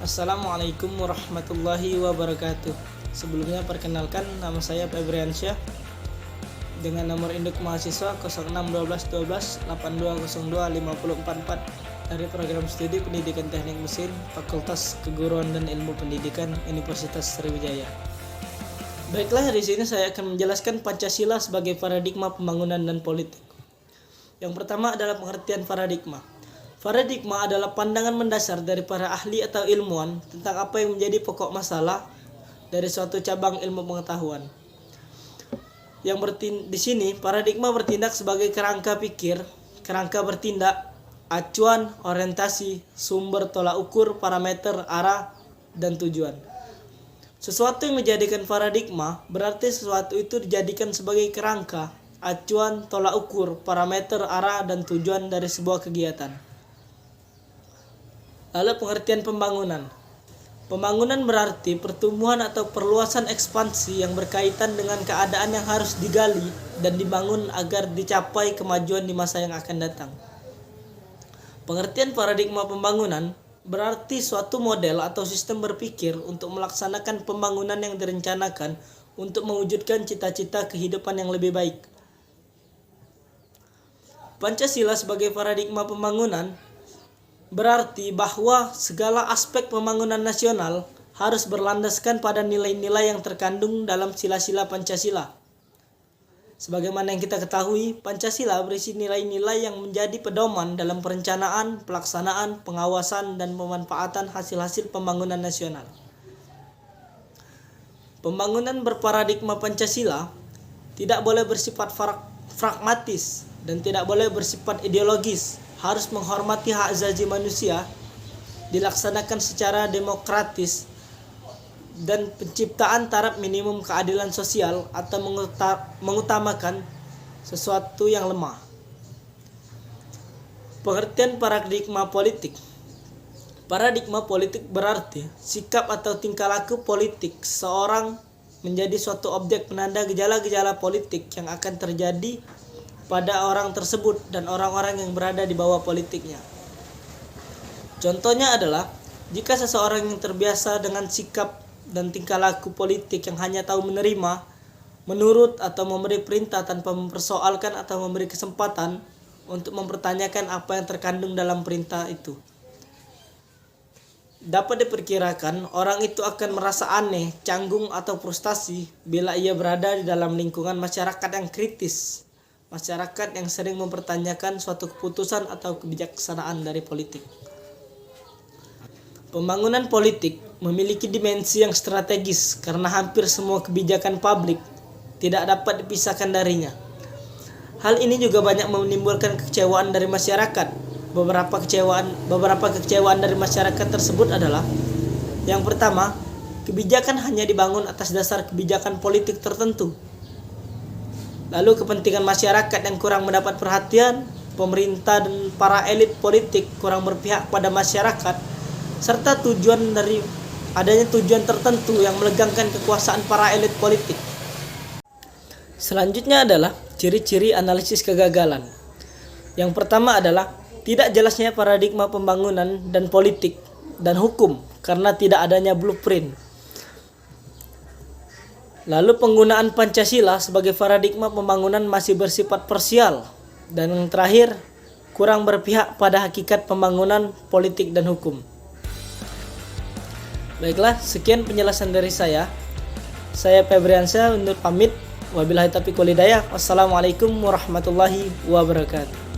Assalamualaikum warahmatullahi wabarakatuh. Sebelumnya perkenalkan, nama saya Febriansyah dengan nomor induk mahasiswa 06121282025044 dari program studi Pendidikan Teknik Mesin Fakultas Keguruan dan Ilmu Pendidikan Universitas Sriwijaya. Baiklah, di sini saya akan menjelaskan Pancasila sebagai paradigma pembangunan dan politik. Yang pertama adalah pengertian paradigma. Paradigma adalah pandangan mendasar dari para ahli atau ilmuwan tentang apa yang menjadi pokok masalah dari suatu cabang ilmu pengetahuan. Di sini paradigma bertindak sebagai kerangka pikir, kerangka bertindak, acuan, orientasi, sumber tolak ukur, parameter, arah, dan tujuan. Sesuatu yang dijadikan paradigma berarti sesuatu itu dijadikan sebagai kerangka, acuan, tolak ukur, parameter, arah, dan tujuan dari sebuah kegiatan. Lalu pengertian pembangunan. Pembangunan berarti pertumbuhan atau perluasan ekspansi yang berkaitan dengan keadaan yang harus digali dan dibangun agar dicapai kemajuan di masa yang akan datang. Pengertian paradigma pembangunan berarti suatu model atau sistem berpikir untuk melaksanakan pembangunan yang direncanakan untuk mewujudkan cita-cita kehidupan yang lebih baik. Pancasila sebagai paradigma pembangunan berarti bahwa segala aspek pembangunan nasional harus berlandaskan pada nilai-nilai yang terkandung dalam sila-sila Pancasila. Sebagaimana yang kita ketahui, Pancasila berisi nilai-nilai yang menjadi pedoman dalam perencanaan, pelaksanaan, pengawasan, dan pemanfaatan hasil-hasil pembangunan nasional. Pembangunan berparadigma Pancasila tidak boleh bersifat pragmatis dan tidak boleh bersifat ideologis, harus menghormati hak asasi manusia, dilaksanakan secara demokratis, dan penciptaan taraf minimum keadilan sosial atau mengutamakan sesuatu yang lemah. Pengertian paradigma politik. Paradigma politik berarti sikap atau tingkah laku politik seorang menjadi suatu objek penanda gejala-gejala politik yang akan terjadi pada orang tersebut dan orang-orang yang berada di bawah politiknya. Contohnya adalah jika seseorang yang terbiasa dengan sikap dan tingkah laku politik yang hanya tahu menerima, menurut atau memberi perintah tanpa mempersoalkan atau memberi kesempatan untuk mempertanyakan apa yang terkandung dalam perintah itu. Dapat diperkirakan orang itu akan merasa aneh, canggung atau frustasi bila ia berada di dalam lingkungan masyarakat yang kritis. Masyarakat yang sering mempertanyakan suatu keputusan atau kebijaksanaan dari politik. Pembangunan politik memiliki dimensi yang strategis karena hampir semua kebijakan publik tidak dapat dipisahkan darinya. Hal ini juga banyak menimbulkan kekecewaan dari masyarakat. Beberapa kekecewaan dari masyarakat tersebut adalah: yang pertama, kebijakan hanya dibangun atas dasar kebijakan politik tertentu. Lalu kepentingan masyarakat yang kurang mendapat perhatian, pemerintah dan para elit politik kurang berpihak pada masyarakat, serta adanya tujuan tertentu yang melegangkan kekuasaan para elit politik. Selanjutnya adalah ciri-ciri analisis kegagalan. Yang pertama adalah tidak jelasnya paradigma pembangunan dan politik dan hukum karena tidak adanya blueprint. Lalu penggunaan Pancasila sebagai paradigma pembangunan masih bersifat parsial. Dan yang terakhir, kurang berpihak pada hakikat pembangunan politik dan hukum. Baiklah, sekian penjelasan dari saya. Saya Febriansyah undur pamit. Wabillahi taufiq wal hidayah. Wassalamualaikum warahmatullahi wabarakatuh.